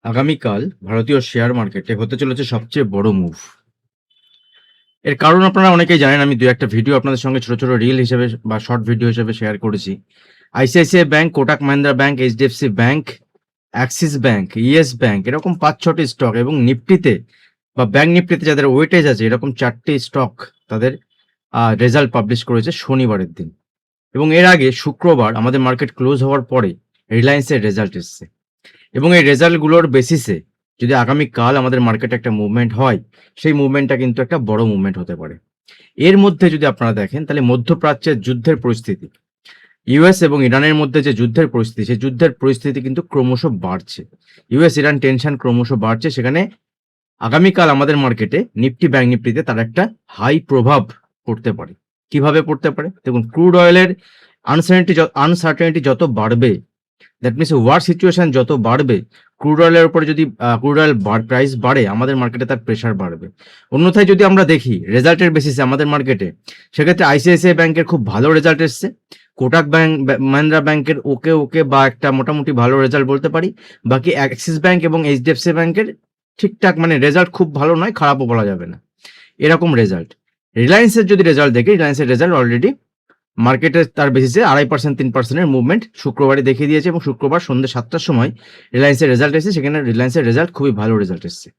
আগামীকাল ভারতীয় শেয়ার মার্কেটে হতে চলেছে সবচেয়ে বড় মুভ। এর কারণ আপনারা অনেকেই জানেন। আমি দু একটা ভিডিও আপনাদের সঙ্গে ছোট ছোট রিল হিসেবে বা শর্ট ভিডিও হিসেবে শেয়ার করেছি। ICICI bank, Kotak Mahindra bank, HDFC bank, Axis bank, yes bank, এরকম ৫-৬টি স্টক এবং নিফটিতে বা ব্যাংক নিফটিতে যাদের ওয়েটেজ আছে এরকম ৪টি স্টক তাদের রেজাল্ট পাবলিশ করেছে শনিবারের দিন। এবং এর আগে শুক্রবার আমাদের মার্কেট ক্লোজ হওয়ার পরে রিলায়েন্সের রেজাল্ট এসছে। এবং এই রেজাল্টগুলোর বেসিসে যদি আগামীকাল আমাদের মার্কেটে একটা মুভমেন্ট হয়, সেই মুভমেন্টটা কিন্তু একটা বড় মুভমেন্ট হতে পারে। এর মধ্যে যদি আপনারা দেখেন তাহলে মধ্যপ্রাচ্যের যুদ্ধের পরিস্থিতি, ইউএস এবং ইরানের মধ্যে যে যুদ্ধের পরিস্থিতি, সেই যুদ্ধের পরিস্থিতি কিন্তু ক্রমশ বাড়ছে। ইউএস ইরান টেনশন ক্রমশ বাড়ছে। সেখানে আগামীকাল আমাদের মার্কেটে নিফটি, ব্যাংক নিফটিতে তার একটা হাই প্রভাব পড়তে পারে। কিভাবে পড়তে পারে? দেখুন, ক্রুড অয়েলের আনসার্টেনিটি যত বাড়বে, দ্যাট মিনস ওয়ার সিচুয়েশন যত বাড়বে, ক্রুড অয়েলের উপরে যদি ক্রুড অয়েল প্রাইস বাড়ে, আমাদের মার্কেটে তার প্রেশার বাড়বে। অন্যথায় যদি আমরা দেখি রেজাল্টের বেসিসে আমাদের মার্কেটে, সেক্ষেত্রে আইসিআইসিআই ব্যাংকের খুব ভালো রেজাল্ট এসছে, কোটাক ব্যাংক, মাহিন্দ্রা ব্যাংকের ওকে বা একটা মোটামুটি ভালো রেজাল্ট বলতে পারি। বাকি অ্যাক্সিস ব্যাংক এবং এইচডিএফসি ব্যাংকের ঠিকঠাক, মানে রেজাল্ট খুব ভালো নয়, খারাপও বলা যাবে না, এরকম রেজাল্ট। রিলায়েন্সের যদি রেজাল্ট দেখি, রিলায়েন্সের রেজাল্ট অলরেডি মার্কেটে তার বেসিসে 2.5%, 3%-এর মুভমেন্ট শুক্রবারে দেখিয়ে দিয়েছে। এবং শুক্রবার সন্ধ্যে 7টার সময় রিলায়েন্সের রেজাল্ট এসেছে। সেখানে রিলায়েন্সের রেজাল্ট খুবই ভালো রেজাল্ট এসেছে।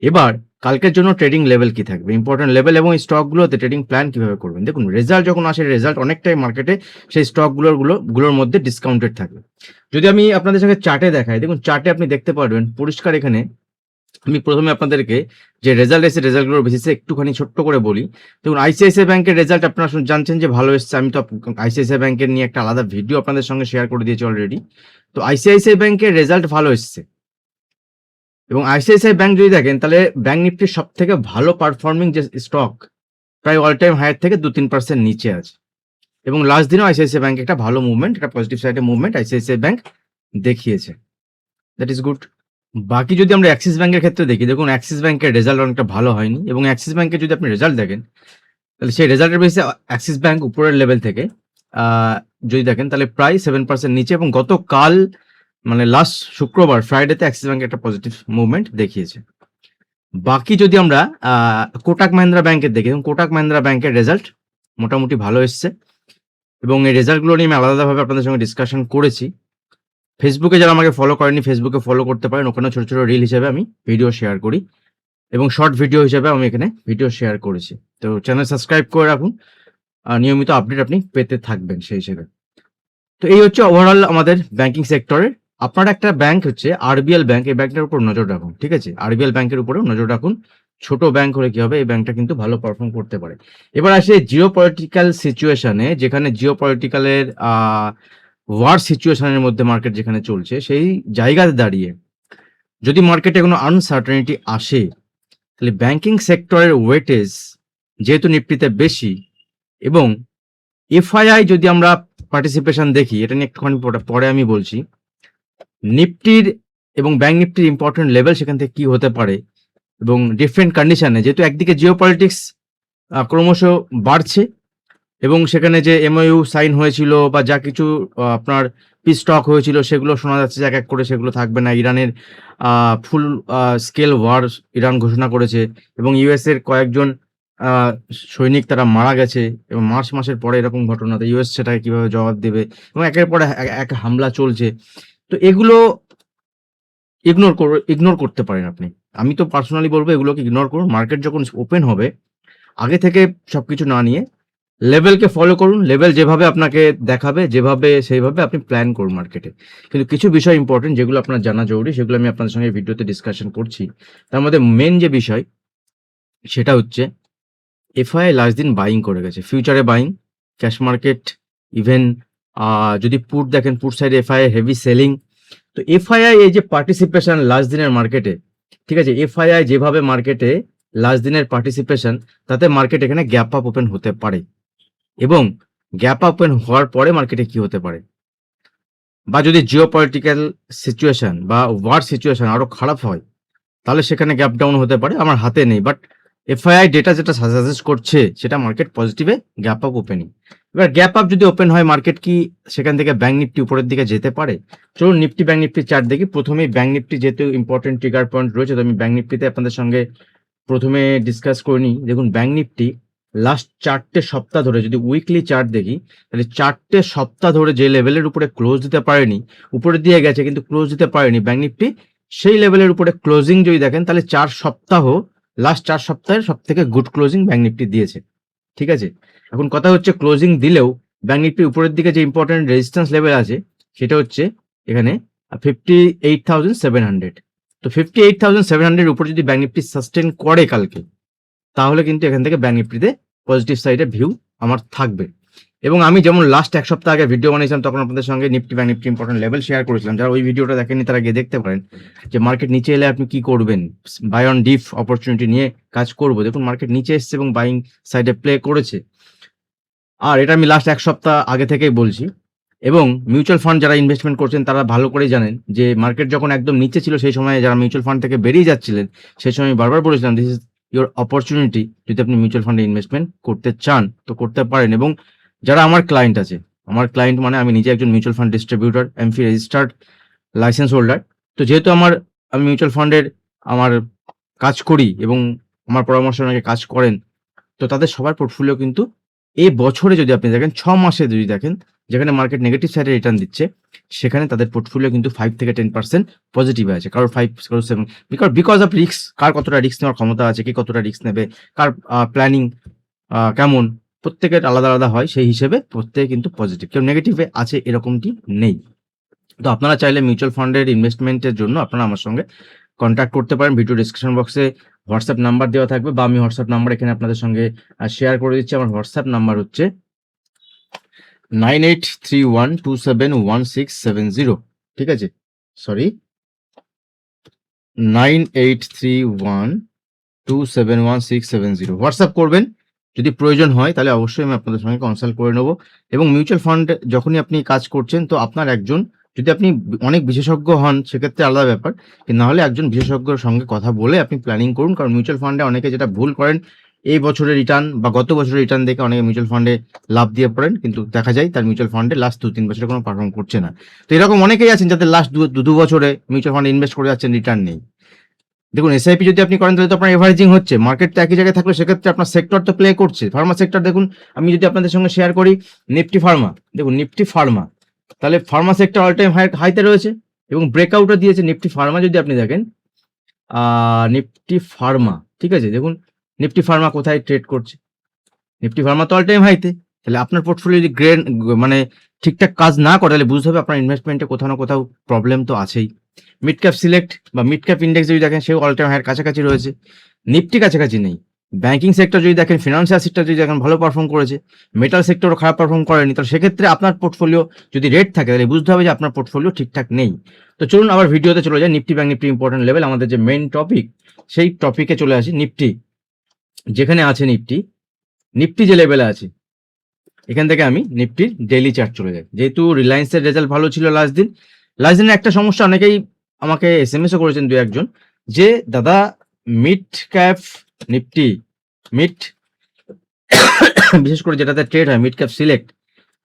এবার কালকের জন্য ট্রেডিং লেভেল কি থাকবে, ইম্পর্টেন্ট লেভেল, এবং এই স্টকগুলোতে ট্রেডিং প্ল্যান কিভাবে করবেন। দেখুন, রেজাল্ট যখন আসে, রেজাল্ট অনেকটাই মার্কেটে সেই স্টকগুলোর মধ্যে ডিসকাউন্টেড থাকবে। যদি আমি আপনাদের সঙ্গে চার্টে দেখাই, দেখুন চার্টে আপনি দেখতে পারবেন পরিষ্কার। এখানে আমি প্রথমে আপনাদেরকে যে রেজাল্ট এসে রেজাল্টগুলোর বেসিসে একটুখানি ছোট্ট করে বলি। দেখুন, আইসিআইসিআই ব্যাংকের রেজাল্ট আপনারা জানছেন যে ভালো এসছে। আমি তো আইসিআইসিআই ব্যাংকের নিয়ে একটা আলাদা ভিডিও আপনাদের সঙ্গে শেয়ার করে দিয়েছি অলরেডি। তো আইসিআইসিআই ব্যাংকের রেজাল্ট ভালো এসছে। এবং আইসিআইসিআই ব্যাংক যদি দেখেন, তাহলে ব্যাংক নিফটির সব থেকে ভালো পারফর্মিং যে স্টক, প্রায় অল টাইম হায়ার থেকে 2-3% নিচে আছে। এবং লাস্ট দিনও আইসিআইসিআই ব্যাংক একটা ভালো মুভমেন্ট, একটা পজিটিভ সাইডে মুভমেন্ট আইসিআইসিআই ব্যাংক দেখিয়েছে। That is good. বাকি যদি আমরা অ্যাক্সিস ব্যাংকের ক্ষেত্রে দেখি, দেখুন অ্যাক্সিস ব্যাংকের রেজাল্ট অনেকটা ভালো হয়নি। এবং অ্যাক্সিস ব্যাংকের যদি আপনি রেজাল্ট দেখেন, তাহলে সেই রেজাল্টের বেসিসে অ্যাক্সিস ব্যাংক উপরের লেভেল থেকে যদি দেখেন তাহলে প্রায় 7% নিচে। এবং গতকাল, মানে লাস্ট শুক্রবার, ফ্রাইডেতে অ্যাক্সিস ব্যাংক একটা পজিটিভ মুভমেন্ট দেখিয়েছে। বাকি যদি আমরা কোটাক মাহিন্দ্রা ব্যাংকের দেখি, কোটাক মাহিন্দ্রা ব্যাংকের রেজাল্ট মোটামুটি ভালো এসছে। এবং এই রেজাল্টগুলো নিয়ে আমি আলাদাভাবে আপনাদের সঙ্গে ডিসকাশন করেছি। ফেসবুকে যারা আমাকে ফলো করেনি, ফেসবুকে ফলো করতে পারেন। ওখানে ছোট ছোট রিল হিসেবে আমি ভিডিও শেয়ার করি এবং শর্ট ভিডিও হিসেবে আমি এখানে ভিডিও শেয়ার করেছি। তো চ্যানেল সাবস্ক্রাইব করে রাখুন, নিয়মিত আপডেট আপনি পেতে থাকবেন সেই হিসেবে। তো এই হচ্ছে ওভারঅল আমাদের ব্যাংকিং সেক্টরের। আপনার একটা ব্যাংক হচ্ছে আরবিএল ব্যাংক, এই ব্যাংকটার উপর নজর রাখুন, ঠিক আছে? আরবিএল ব্যাংকের উপরেও নজর রাখুন। ছোট ব্যাংক হলে কি হবে, এই ব্যাংকটা কিন্তু ভালো পারফর্ম করতে পারে। এবার আসে জিও পলিটিক্যাল সিচুয়েশনে, যেখানে জিও পলিটিক্যালের ওয়ার সিচুয়েশনের মধ্যে মার্কেট যেখানে চলছে, সেই জায়গাতে দাঁড়িয়ে যদি মার্কেটে কোনো আনসার্টেনিটি আসে, তাহলে ব্যাংকিং সেক্টরের ওয়েটেজ যেহেতু নিফটিতে বেশি, এবং এফআইআই যদি আমরা পার্টিসিপেশন দেখি, এটা নিয়ে একটুখানি পরে আমি বলছি। নিফটির এবং ব্যাংক নিফটির ইম্পর্টেন্ট লেভেল সেখান থেকে কি হতে পারে, এবং ডিফারেন্ট কন্ডিশনে, যেহেতু একদিকে জিও পলিটিক্স ক্রমশ বাড়ছে, এবং সেখানে যে এমওইউ সাইন হয়েছিল বা যা কিছু আপনার পিস স্টক হয়েছিল, সেগুলো শোনা যাচ্ছে যে এক এক করে সেগুলো থাকবে না। ইরানের ফুল স্কেল ওয়ার ইরান ঘোষণা করেছে, এবং ইউএস এর কয়েকজন সৈনিক তারা মারা গেছে। এবং মার্চ মাসের পরে এরকম ঘটনা, তো ইউএস সেটাকে কিভাবে জবাব দেবে, এবং একের পর এক হামলা চলছে। তো এগুলো ইগনোর করতে পারেন আপনি। আমি তো পার্সোনালি বলবো এগুলোকে ইগনোর করুন। মার্কেট যখন ওপেন হবে, আগে থেকে সবকিছু না নিয়ে লেভেলকে ফলো করুন। লেভেল যেভাবে আপনাকে দেখাবে, সেইভাবে আপনি প্ল্যান করুন মার্কেটে। কিন্তু কিছু বিষয় ইম্পর্টেন্ট, যেগুলো আপনার জানা জরুরি, সেগুলো আমি আপনাদের সঙ্গে ভিডিওতে ডিসকাশন করছি। তার মধ্যে মেন যে বিষয়, সেটা হচ্ছে এফআইআই লাস্ট দিন বাইং করে গেছে, ফিউচারে বাইং, ক্যাশ মার্কেট, ইভেন যদি পুট দেখেন, পুট সাইডে এফআইআই হেভি সেলিং। তো এফআইআই এই যে পার্টিসিপেশন লাস্ট দিনের মার্কেটে, ঠিক আছে, এফআইআই যেভাবে মার্কেটে লাস্ট দিনের পার্টিসিপেশন, তাতে মার্কেট এখানে গ্যাপ আপ ওপেন হতে পারে। এবং গ্যাপ আপ ওপেন হওয়ার পরে মার্কেটে কি হতে পারে, বা যদি জিও পলিটিক্যাল সিচুয়েশন বা ওয়ার সিচুয়েশন আরো খারাপ হয়, তাহলে সেখানে গ্যাপ ডাউন হতে পারে, আমার হাতে নেই। বাট এফআইআই ডেটা যেটা সাজেস্ট করছে, সেটা মার্কেট পজিটিভে গ্যাপ আপ ওপেনিং। এবার গ্যাপ আপ যদি ওপেন হয় মার্কেট কি সেখান থেকে ব্যাংক নিফটি উপরের দিকে যেতে পারে? চলুন নিফটি ব্যাংক নিফটি চার্ট দেখি। প্রথমেই ব্যাংক নিফটি যেহেতু ইম্পর্টেন্ট ট্রিগার পয়েন্ট রয়েছে, তো আমি ব্যাংক নিফটিতে আপনাদের সঙ্গে প্রথমে ডিসকাস করে নিই। দেখুন ব্যাংক নিফটি লাস্ট 4টে সপ্তাহ ধরে যদি উইকলি চার্ট দেখি, তাহলে 4টে সপ্তাহ ধরে যে লেভেলের উপরে ক্লোজ দিতে পারেনি, উপরে দিয়ে গেছে কিন্তু ক্লোজ দিতে পারেনি ব্যাংক নিফটি, সেই লেভেলের উপরে ক্লোজিং যদি দেখেন তাহলে লাস্ট 4 সপ্তাহের সব থেকে গুড ক্লোজিং ব্যাংক নিফটি দিয়েছে। ঠিক আছে, এখন কথা হচ্ছে ক্লোজিং দিলেও ব্যাংক নিফটি উপরের দিকে যে ইম্পর্টেন্ট রেজিস্ট্যান্স লেভেল আছে সেটা হচ্ছে এখানে 58,700। তো 58,700 উপর যদি ব্যাংক নিফটি সাস্টেন করে কালকে, তাহলে কিন্তু এখান থেকে ব্যাংক নিফটিতে পজিটিভ সাইডে ভিউ আমার থাকবে। এবং আমি যেমন লাস্ট 1 সপ্তাহ আগে ভিডিও বানিয়েছিলাম, তখন আপনাদের সঙ্গে Nifty bank Nifty important level share করেছিলাম। যারা ওই ভিডিওটা দেখেননি তারা গিয়ে দেখতে পারেন যে মার্কেট নিচে এলে আপনি কি করবেন, বাই অন ডিপ অপরচুনিটি নিয়ে কাজ করবো। দেখুন মার্কেট নিচে এসছে এবং বাইং সাইডে প্লে করেছে, আর এটা আমি লাস্ট 1 সপ্তাহ আগে থেকেই বলছি। এবং মিউচুয়াল ফান্ড যারা ইনভেস্টমেন্ট করছেন তারা ভালো করেই জানেন যে মার্কেট যখন একদম নিচে ছিল সেই সময় যারা মিউচুয়াল ফান্ড থেকে বেরিয়ে যাচ্ছিলেন, সেই সময় আমি বারবার বলেছিলাম দিস ইজ ইয়োর অপরচুনিটি। যদি আপনি মিউচুয়াল ফান্ডে ইনভেস্টমেন্ট করতে চান তো করতে পারেন। এবং যারা আমার ক্লায়েন্ট আছে, আমার ক্লায়েন্ট মানে আমি নিজে একজন mutual fund distributor, AMFI registered licence holder. তো যেহেতু আমি মিউচুয়াল ফান্ডের আমার কাজ করি এবং আমার পরামর্শ অনেকে কাজ করেন, তো তাদের সবার পোর্টফোলিও কিন্তু এই বছরে যদি আপনি দেখেন 6 মাসে যদি দেখেন, যেখানে মার্কেট নেগেটিভ সাইডে রিটার্ন দিচ্ছে, সেখানে তাদের পোর্টফোলিও কিন্তু 5 থেকে 10% পজিটিভে আছে। কারোর 5, কারোর 7, বিকজ অফ রিস্ক। কার কতটা রিস্ক নেওয়ার ক্ষমতা আছে, কে কতটা রিস্ক নেবে, কার প্ল্যানিং কেমন, প্রত্যেকের আলাদা আলাদা হয়। সেই হিসেবে প্রত্যেকে কিন্তু পজিটিভ, কেউ নেগেটিভে আছে এরকমটি নেই। তো আপনারা চাইলে মিউচুয়াল ফান্ডের ইনভেস্টমেন্টের জন্য আপনারা আমার সঙ্গে কন্ট্যাক্ট করতে পারেন। ভিডিও ডিসক্রিপশন বক্সে হোয়াটসঅ্যাপ নাম্বার দেওয়া থাকবে, বা আমি হোয়াটসঅ্যাপ নাম্বার এখানে আপনাদের সঙ্গে শেয়ার করে দিচ্ছি। আমার হোয়াটসঅ্যাপ নাম্বার হচ্ছে 9831271670। ঠিক আছে, সরি, 9831271670 হোয়াটসঅ্যাপ করবেন। যদি প্রয়োজন হয় তাহলে অবশ্যই আমি আপনাদের সঙ্গে কনসাল্ট করে নেব। এবং মিউচুয়াল ফান্ড যখনই আপনি কাজ করছেন, তো আপনার একজন, যদি আপনি অনেক বিশেষজ্ঞ হন সেক্ষেত্রে আলাদা ব্যাপার, কিন্তু নাহলে একজন বিশেষজ্ঞর সঙ্গে কথা বলে আপনি প্ল্যানিং করুন। কারণ মিউচুয়াল ফান্ডে অনেকে যেটা ভুল করেন, এই বছরের রিটার্ন বা গত বছরের রিটার্ন দেখে অনেকে মিউচুয়াল ফান্ডে লাভ দিয়ে পড়েন, কিন্তু দেখা যায় তার মিউচুয়াল ফান্ডে লাস্ট 2-3 বছরে কোনো পারফর্ম করছে না। তো এরকম অনেকেই আছেন যাদের লাস্ট 2 বছরে মিউচুয়াল ফান্ডে ইনভেস্ট করে যাচ্ছেন, রিটার্ন নেই। দেখুন এসআইপি যদি আপনি করেন তাহলে তো আপনার এভারেজিং হচ্ছে, মার্কেট তো একই জায়গায় থাকলে সেক্ষেত্রে আপনার সেক্টর তো প্লে করছে। ফার্মা সেক্টর দেখুন, আমি যদি আপনাদের সঙ্গে শেয়ার করি নিফটি ফার্মা, দেখুন নিফটি ফার্মা, তাহলে ফার্মা সেক্টর অল টাইম হাইতে রয়েছে এবং ব্রেকআউটও দিয়েছে। নিফটি ফার্মা যদি আপনি দেখেন, নিফটি ফার্মা, ঠিক আছে, দেখুন নিফটি ফার্মা কোথায় ট্রেড করছে, নিফটি ফার্মা তো অল টাইম হাইতে। তাহলে আপনার পোর্টফোলিও যদি মানে ঠিকঠাক কাজ না করে, তাহলে বুঝতে হবে আপনার ইনভেস্টমেন্টে কোথাও না কোথাও প্রবলেম তো আছেই। মিড ক্যাপ সিলেক্ট বা মিড ক্যাপ ইন্ডেক্স যদি দেখেন, সেও অল টাইম হাইয়ের কাছাকাছি রয়েছে, নিফটি কাছাকাছি নেই। ব্যাংকিং সেক্টর যদি দেখেন, ফিনান্সিয়াল সেক্টর যদি দেখেন ভালো পারফর্ম করেছে, মেটাল সেক্টরও খারাপ পারফর্ম করেনি। তাহলে সেক্ষেত্রে আপনার পোর্টফোলিও যদি রেট থাকে তাহলে বুঝতে হবে যে আপনার পোর্টফোলিও ঠিকঠাক নেই। তো চলুন আবার ভিডিওতে চলে যায়। Nifty bank Nifty important level, আমাদের যে মেইন টপিক, সেই টপিকে চলে আসি। নিফটি যেখানে আছে, নিফটি যে লেভেলে আছে, এখান থেকে আমি নিফটির ডেইলি চার্ট চলে যাই। যেহেতু রিলায়েন্সের রেজাল্ট ভালো ছিল লাস্ট দিনের একটা সমস্যা, অনেকেই আমাকে এসএমএসও করেছেন 2-1 জন, যে দাদা মিড ক্যাপ নিফটি, বিশেষ করে যেটাতে ট্রেড হয় মিড ক্যাপ সিলেক্ট,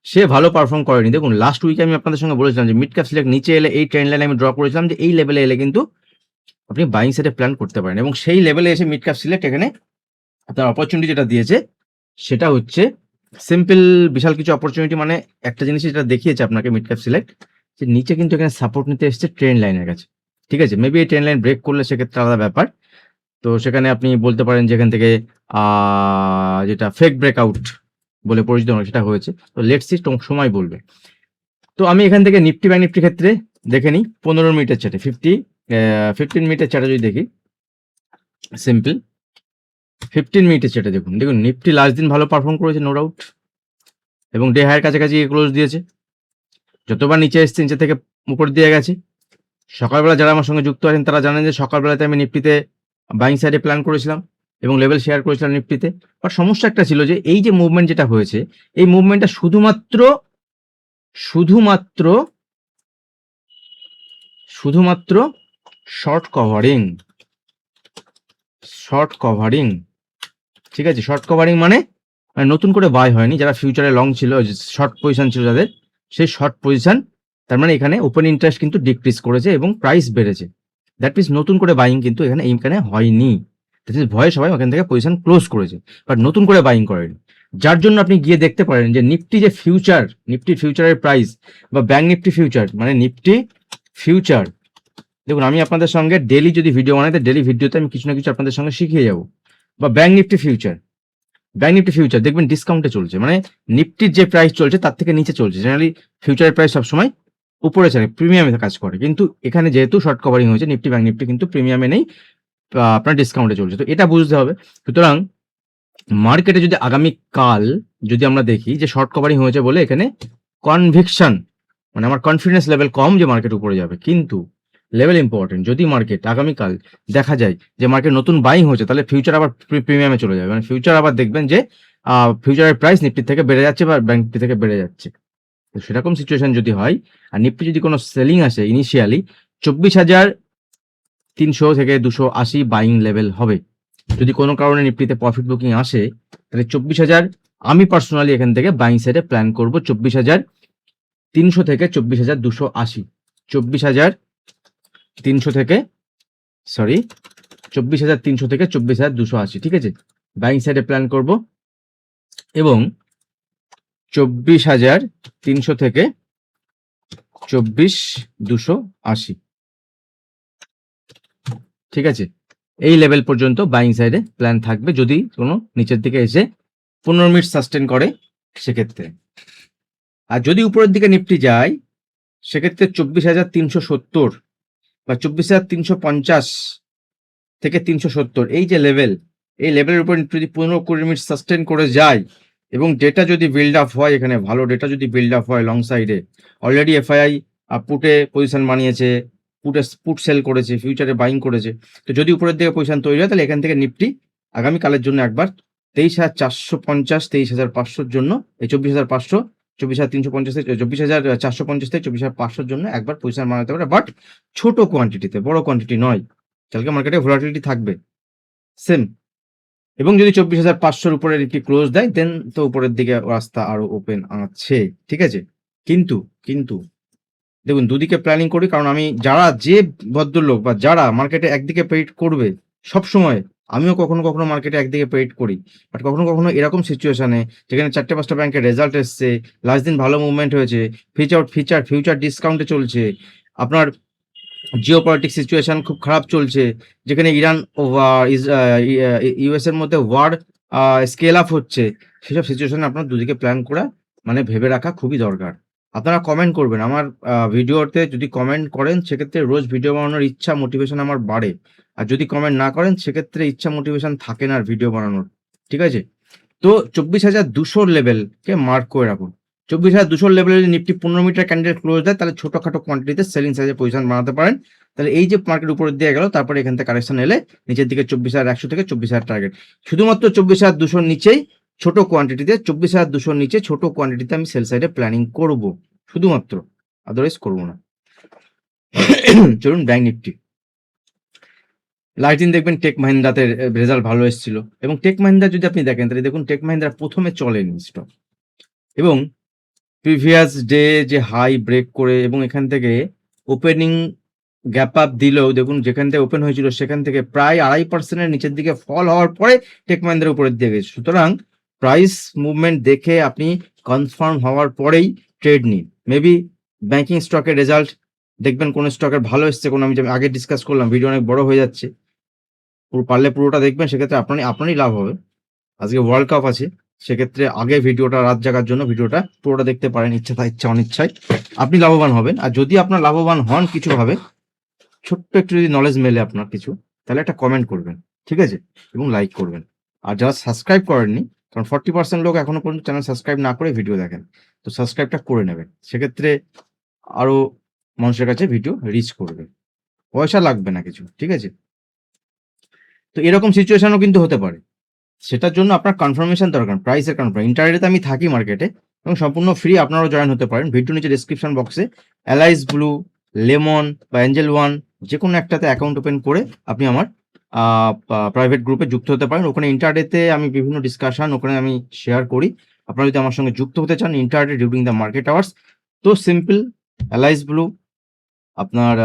সে ভালো পারফর্ম করেনি। দেখুন লাস্ট উইকে আমি আপনাদের সঙ্গে বলেছিলাম যে মিড ক্যাপ সিলেক্ট নিচে এলে, এই ট্রেন্ড লাইনে আমি ড্র করেছিলাম যে এই লেভেলে এলে কিন্তু আপনি বাইং সাইডে প্ল্যান করতে পারেন। এবং সেই লেভেলে এসে মিড ক্যাপ সিলেক্ট এখানে আপনার অপরচুনিটি যেটা দিয়েছে সেটা হচ্ছে সিম্পল, বিশাল কিছু অপরচুনিটি। মানে একটা জিনিস যেটা দেখিয়েছে আপনাকে মিড ক্যাপ সিলেক্ট, যে নিচে কিন্তু এখানে সাপোর্ট নিতে এসেছে ট্রেন্ড লাইনের কাছে। ঠিক আছে, মেবি এই ট্রেন্ড লাইন ব্রেক করলে সেক্ষেত্রে আলাদা ব্যাপার। তো সেখানে আপনি বলতে পারেন যে এখান থেকে যেটা ফেক ব্রেকআউট বলে পরিচিত হয় সেটা হয়েছে। তো লেটস সি, সময় বলবে। তো আমি এখান থেকে নিফটি ব্যাংক নিফটির ক্ষেত্রে দেখে নিই 15 মিনিটের চার্টে, 15 মিনিটের চার্টে যদি দেখি, সিম্পল 15 মিনিটের চার্টে দেখুন নিফটি লাস্ট দিন ভালো পারফর্ম করেছে নো ডাউট, এবং ডে হাইয়ের কাছাকাছি ক্লোজ দিয়েছে। যতবার নিচে এসছে নিচে থেকে উপর দিয়ে গেছে। সকালবেলা যারা আমার সঙ্গে যুক্ত আছেন তারা জানেন যে সকালবেলাতে আমি নিফটিতে বাইং সাইডে প্ল্যান করেছিলাম এবং লেভেল শেয়ার করেছিলাম নিফটিতে। বাট সমস্যা একটা ছিল যে এই যে মুভমেন্ট যেটা হয়েছে, এই মুভমেন্টটা শুধুমাত্র শর্ট কভারিং। ঠিক আছে, শর্ট কভারিং মানে মানে নতুন করে বাই হয়নি, যারা ফিউচারে লং ছিল, শর্ট পজিশন ছিল যাদের, সেই শর্ট পজিশন, তার মানে এখানে ওপেন ইন্টারেস্ট কিন্তু ডিক্রিজ করেছে এবং প্রাইস বেড়েছে। দ্যাট মিনস নতুন করে বাইং কিন্তু এখানে হয়নি। দ্যাট ইজ ভয়ে সবাই ওখান থেকে পজিশন ক্লোজ করেছে, বাট নতুন করে বাইং করেনি। যার জন্য আপনি গিয়ে দেখতে পারেন যে নিফটি যে ফিউচার, নিফটি ফিউচারের প্রাইস বা ব্যাংক নিফটি ফিউচার, মানে নিফটি ফিউচার, দেখুন আমি আপনাদের সঙ্গে ডেলি যদি ভিডিও বানাই, ডেলি ভিডিওতে আমি কিছু না কিছু আপনাদের সঙ্গে শিখিয়ে যাবো। বা bank Nifty future, bank Nifty future দেখবেন ডিসকাউন্টে চলছে, মানে নিফটির যে প্রাইস চলছে তার থেকে নিচে চলছে। জেনারেলি ফিউচারের প্রাইস সবসময় উপরে চলে, প্রিমিয়ামে কাজ করে, কিন্তু এখানে যেহেতু শর্ট কভারিং হয়েছে নিফটি, ব্যাংক নিফটি কিন্তু প্রিমিয়ামে নেই, আপনার ডিসকাউন্টে চলছে। তো এটা বুঝতে হবে। সুতরাং মার্কেটে যদি আগামীকাল যদি আমরা দেখি যে শর্ট কভারিং হয়েছে বলে এখানে কনভিকশন, মানে আমার কনফিডেন্স লেভেল কম যে মার্কেট উপরে যাবে, কিন্তু লেভেল ইম্পর্টেন্ট। যদি মার্কেট আগামীকাল দেখা যায় যে মার্কেট নতুন বাইং হয়েছে, তাহলে ফিউচার আবার প্রিমিয়ামে চলে যাবে, মানে ফিউচার আবার দেখবেন যে ফিউচারের প্রাইস নিফটির থেকে বেড়ে যাচ্ছে বা ব্যাংক নিফটি থেকে বেড়ে যাচ্ছে। তো সেরকম সিচুয়েশন যদি হয় আর নিফটি যদি কোনো সেলিং আসে ইনিশিয়ালি, 24,300 থেকে 280 বাইং লেভেল হবে। যদি কোনো কারণে নিফটিতে প্রফিট বুকিং আসে, তাহলে 24,000 আমি পার্সোনালি এখান থেকে বাইং সাইডে প্ল্যান করবো 24,300 থেকে 24,280, 24,300 থেকে 24,300 থেকে 24,280, ঠিক আছে, বাইং সাইডে প্ল্যান করব। এবং 24,300 থেকে 24,280, ঠিক আছে, এই লেভেল পর্যন্ত বাইং সাইডে প্ল্যান থাকবে। যদি কোনো নিচের দিকে এসে 15 মিনিট সাস্টেন করে সেক্ষেত্রে, আর যদি উপরের দিকে নিফটি যায় সেক্ষেত্রে 24,370 বা 24,350 থেকে 370, এই যে লেভেল, এই লেভেলের উপর যদি 15-20 মিনিট সাস্টেন করে যায় এবং ডেটা যদি বিল্ড আপ হয়, এখানে ভালো ডেটা যদি বিল্ড আপ হয় লং সাইডে, অলরেডি এফআইআই পুটে পজিশন বানিয়েছে, পুট সেল করেছে, ফিউচারে বাইং করেছে, তো যদি উপরের দিকে পজিশন তৈরি হয় তাহলে এখান থেকে নিফটি আগামীকালের জন্য একবার 23,450, 23,500 জন্য, এই 24,500, 24,350 থেকে 24,450 থেকে 24,500 জন্য একবার পজিশন বানাতে পারে, বাট ছোট কোয়ান্টিটিতে, বড় কোয়ান্টিটি নয়। কালকে মার্কেটে ভোলাটিলিটি থাকবে সেম, এবং যদি 24,500 উপরে নিফটি ক্লোজ দেয় দেন তো উপরের দিকে রাস্তা আরো ওপেন আছে, ঠিক আছে। কিন্তু কিন্তু দেখুন দুদিকে প্ল্যানিং করি, কারণ আমি যে ভদ্রলোক বা যারা মার্কেটে একদিকে পেইড করবে সব সময়, আমিও কখনো কখনো মার্কেটে একদিকে পেইড করি, বাট কখনো কখনো এরকম সিচুয়েশনে যেখানে 4-5টা ব্যাংকের রেজাল্ট এসছে, লাস্ট দিন ভালো মুভমেন্ট হয়েছে, ফিউচার ডিসকাউন্টে চলছে, আপনার জিও পলিটিক্স সিচুয়েশন খুব খারাপ চলছে, যেখানে ইরান ও ইউএস এর মধ্যে ওয়ার স্কেল আপ হচ্ছে, সেসব সিচুয়েশনে আপনার দুদিকে প্ল্যান করা মানে ভেবে রাখা খুবই দরকার। আপনারা কমেন্ট করবেন আমার ভিডিওতে, যদি কমেন্ট করেন সেক্ষেত্রে রোজ ভিডিও বানানোর ইচ্ছা মোটিভেশন আমার বাড়ে, আর যদি কমেন্ট না করেন সেক্ষেত্রে ইচ্ছা মোটিভেশন থাকে না আর ভিডিও বানানোর, ঠিক আছে। তো 24,200 লেভেলকে মার্ক করে রাখুন। 24,200 লেভেলে যদি নিফটি 15 মিটার ক্যান্ডেল ক্লোজ দেয়, তাহলে ছোটখাটো কোয়ান্টিটিতে সেলিং সাইজে পজিশন বানাতে পারেন। তাহলে এই যে মার্কেট উপরের দিকে গেল, তারপরে এখান থেকে কারেকশন এলে নিচের দিকে 24,100 থেকে 24,000 টার্গেট, শুধুমাত্র 24,200 নিচেই ছোট কোয়ান্টিটিতে, 24,200 নিচে ছোট কোয়ান্টিটিতে আমি সেল সাইডে প্ল্যানিং করব শুধুমাত্র, আদারওয়াইজ করবো না। চলুন ব্যাংক নিফটি, লাস্ট দিন দেখবেন টেক মাহিন্দ্রাতে রেজাল্ট ভালো এসেছিল, এবং টেক মাহিন্দ্রা যদি আপনি দেখেন তাহলে দেখুন টেক মাহিন্দ্রা প্রথমে চলেনি স্টক, এবং প্রিভিয়াস ডে যে হাই ব্রেক করে এবং এখান থেকে ওপেনিং গ্যাপ আপ দিলেও দেখুন যেখান থেকে ওপেন হয়েছিল সেখান থেকে প্রায় 2.5% নিচের দিকে ফল হওয়ার পরে টেক মাহিন্দ্রার উপরের দিকে গেছে। সুতরাং প্রাইস মুভমেন্ট দেখে আপনি কনফার্ম হওয়ার পরেই ট্রেড নিন। মেবি ব্যাংকিং স্টকের রেজাল্ট দেখবেন কোন স্টকের ভালো এসছে, কোন আমি আগে ডিসকাস করলাম, ভিডিও অনেক বড় হয়ে যাচ্ছে, পারলে পুরোটা দেখবেন, সেক্ষেত্রে আপনারই লাভ হবে। আজকে ওয়ার্ল্ড কাপ আছে, সেক্ষেত্রে আগে ভিডিওটা রাত জাগার জন্য ভিডিওটা পুরোটা দেখতে পারেন, ইচ্ছা অনিচ্ছায় আপনি লাভবান হবেন। আর যদি আপনার লাভবান হন কিছু ভাবে, ছোট্ট একটু যদি নলেজ মেলে আপনার কিছু, তাহলে একটা কমেন্ট করবেন, ঠিক আছে, এবং লাইক করবেন। আর যারা সাবস্ক্রাইব করেননি, কারণ 40% লোক এখনো পর্যন্ত চ্যানেল সাবস্ক্রাইব না করে ভিডিও দেখেন, তো সাবস্ক্রাইবটা করে নেবেন, সেক্ষেত্রে আরো মানুষের কাছে ভিডিও রিচ করবে, পয়সা লাগবে না কিছু, ঠিক আছে। তো এরকম সিচুয়েশনও কিন্তু হতে পারে, সেটার জন্য আপনার কনফার্মেশন দরকার, প্রাইসের কনফার্ম। ইন্টারনেটে আমি থাকি মার্কেটে, এবং সম্পূর্ণ ফ্রি, আপনারাও জয়েন হতে পারেন। ভিডিও নিচে ডিসক্রিপশন বক্সে অ্যালাইস ব্লু, লেমন বা এঞ্জেল ওয়ান যে কোনো একটাতে অ্যাকাউন্ট ওপেন করে আপনি আমার প্রাইভেট গ্রুপে যুক্ত হতে পারেন। ওখানে ইন্টারডেতে আমি বিভিন্ন ডিসকাশন ওখানে আমি শেয়ার করি। আপনারা যদি আমার সঙ্গে যুক্ত হতে চান intraday during the market hours, তো সিম্পল অ্যালাইস ব্লু, আপনার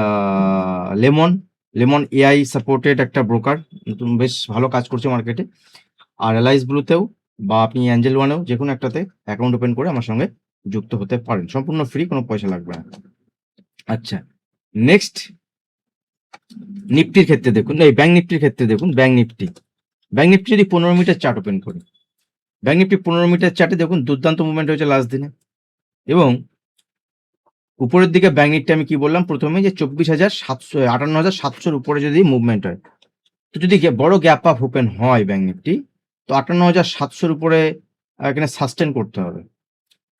লেমন এআই সাপোর্টেড একটা ব্রোকার, নতুন বেশ ভালো কাজ করছে মার্কেটে। আর অ্যালাইস ব্লুতেও বা আপনি অ্যাঞ্জেল ওয়ানেও যে কোনো একটাতে অ্যাকাউন্ট ওপেন করে আমার সঙ্গে যুক্ত হতে পারেন, সম্পূর্ণ ফ্রি, কোনো পয়সা লাগবে না। আচ্ছা, নেক্সট নিফটির ক্ষেত্রে দেখুন, এই ব্যাংক নিফটির ক্ষেত্রে দেখুন, ব্যাংক নিফটি যদি 15 মিনিটের চার্ট ওপেন করি, ব্যাংক নিফটি 15 মিনিটের চার্টে দেখুন দুর্দান্ত মুভমেন্ট হয়েছে লাস্ট দিনে। এবং উপরের দিকে ব্যাংক নিফটি আমি কি বললাম প্রথমে, যে 54,700 উপরে যদি মুভমেন্ট হয়, তো যদি বড় গ্যাপ আপ ওপেন হয় ব্যাংক নিফটি, তো 58,700 উপরে এখানে সাস্টেন করতে হবে।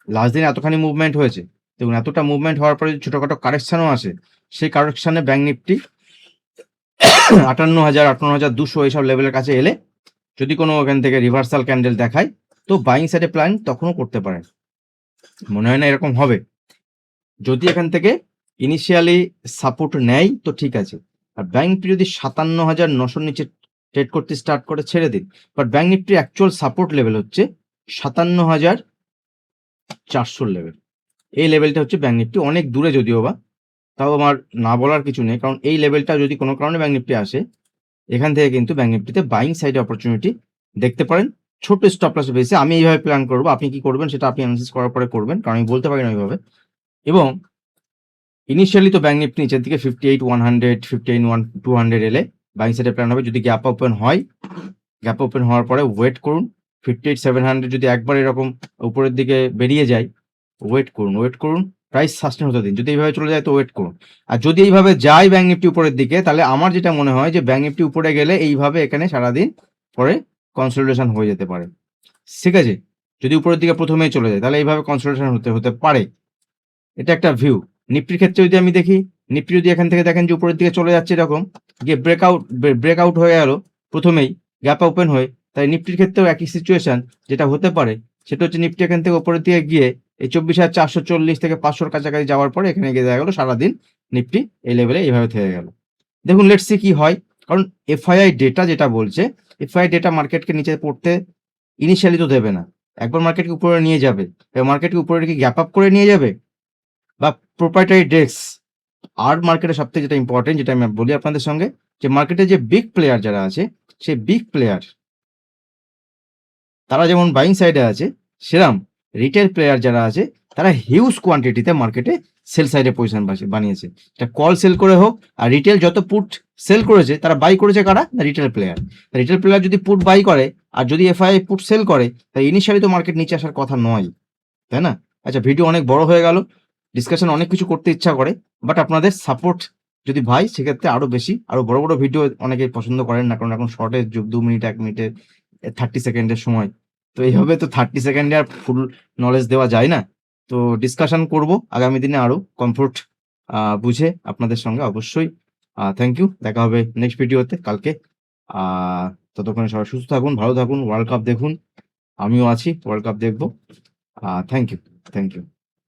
লাস্ট দিন এতখানি মুভমেন্ট হয়েছে, দেখুন এতটা মুভমেন্ট হওয়ার পরে যদি ছোটখাটো কারেকশনও আসে, সেই কারেকশনে ব্যাংক নিফটি 58,200 এইসব লেভেলের কাছে এলে যদি কোনো ওখান থেকে রিভার্সাল ক্যান্ডেল দেখায়, তো বাইং সাইডে প্ল্যান তখনও করতে পারেন। মনে হয় না এরকম হবে। যদি এখান থেকে ইনিশিয়ালি সাপোর্ট নেয় তো ঠিক আছে, আর ব্যাংক নিফটি যদি 57,900 নিচে ট্রেড করতে স্টার্ট করে ছেড়ে দিন। বাট ব্যাংক নিফটির অ্যাকচুয়াল সাপোর্ট লেভেল হচ্ছে 57,400 লেভেল। এই লেভেলটা হচ্ছে ব্যাংক নিফটি, অনেক দূরে যদিও বা, তাও আমার না বলার কিছু নেই, কারণ এই লেভেলটা যদি কোনো কারণে ব্যাংক নিফটি আসে, এখান থেকে কিন্তু ব্যাংক নিফটিতে বাইং সাইডে অপরচুনিটি দেখতে পারেন। ছোট স্টপ লস বেসে আমি এইভাবে প্ল্যান করবো, আপনি কি করবেন সেটা আপনি অ্যানালিসিস করার পরে করবেন, কারণ আমি বলতে পারি না ওইভাবে। এবং ইনিশিয়ালি তো ব্যাংক নিফটি নিচের দিকে 58,100 58,200 এলে বাইং সাইডে প্ল্যান হবে। যদি গ্যাপ ওপেন হয়, গ্যাপ ওপেন হওয়ার পরে ওয়েট করুন। 58,700 যদি একবার এরকম উপরের দিকে বেরিয়ে যায়, ওয়েট করুন, প্রাইস সাস্টেন হতে দিন। যদি এইভাবে চলে যায় তো ওয়েট করুন। আর যদি এইভাবে যায় ব্যাংক নিফটি উপরের দিকে, তাহলে আমার যেটা মনে হয় যে ব্যাংক নিফটি উপরে গেলে এইভাবে এখানে সারাদিন পরে কনসলিডেশন হয়ে যেতে পারে, ঠিক আছে। যদি উপরের দিকে প্রথমেই চলে যায় তাহলে এইভাবে কনসলিডেশন হতে পারে, এটা একটা ভিউ। নিফটির ক্ষেত্রে যদি আমি দেখি, নিফটি যদি এখান থেকে দেখেন যে উপরের দিকে চলে যাচ্ছে এরকম, গিয়ে ব্রেকআউট হয়ে গেল প্রথমেই গ্যাপ ওপেন হয়ে, তাই নিফটির ক্ষেত্রেও একই সিচুয়েশন যেটা হতে পারে, সেটা হচ্ছে নিফটি এখান থেকে উপরের দিকে গিয়ে এই 24,440 থেকে 500 কাছাকাছি যাওয়ার পরে এখানে গিয়ে দেখা গেলো সারাদিন নিফটি এই লেভেলে এইভাবে থেকে গেল। দেখুন লেটস সি কি হয়, কারণ এফআইআই ডেটা যেটা বলছে, এফআইআই ডেটা মার্কেটকে নিচে পড়তে ইনিশিয়ালি তো দেবে না, একবার মার্কেটকে উপরে নিয়ে যাবে, মার্কেটকে উপরে কি গ্যাপ আপ করে নিয়ে যাবে, বা প্রোপ্রাইটারি ডেস্ক। আর মার্কেটে সবথেকে যেটা ইম্পর্টেন্ট, যেটা আমি বলি আপনাদের সঙ্গে, যে মার্কেটে যে বিগ প্লেয়ার যারা আছে, সেই বিগ প্লেয়ার তারা যেমন বাইং সাইডে আছে, সেরকম রিটেল প্লেয়ার যারা আছে তারা হিউজ কোয়ান্টিটিতে মার্কেটে সেল সাইডে পজিশন বানিয়েছে। এটা কল সেল করে হোক, আর রিটেল যত পুট সেল করেছে তারা বাই করেছে কারা, না রিটেল প্লেয়ার। রিটেল প্লেয়ার যদি পুট বাই করে আর যদি এফআই পুট সেল করে, তাই ইনিশিয়ালি তো মার্কেট নিচে আসার কথা নয়, তাই না? আচ্ছা, ভিডিও অনেক বড় হয়ে গেল, ডিসকাশন অনেক কিছু করতে ইচ্ছা করে, বাট আপনাদের সাপোর্ট যদি ভাই, সেক্ষেত্রে আরো বেশি আরো বড় বড় ভিডিও অনেকেই পছন্দ করেন না, কারণ এখন শর্টের যুগ, 2 মিনিট 1 মিনিটে 30 সেকেন্ডের সময়, তো এইভাবে তো 30 সেকেন্ডে আর ফুল নলেজ দেওয়া যায় না। তো ডিসকাশন করব আগামী দিনে আরো কমফোর্ট বুঝে আপনাদের সঙ্গে অবশ্যই। থ্যাংক ইউ, দেখা হবে নেক্সট ভিডিওতে কালকে। ততক্ষণে সবাই সুস্থ থাকুন, ভালো থাকুন, ওয়ার্ল্ড কাপ দেখুন, আমিও আছি, ওয়ার্ল্ড কাপ দেখবো। Thank you.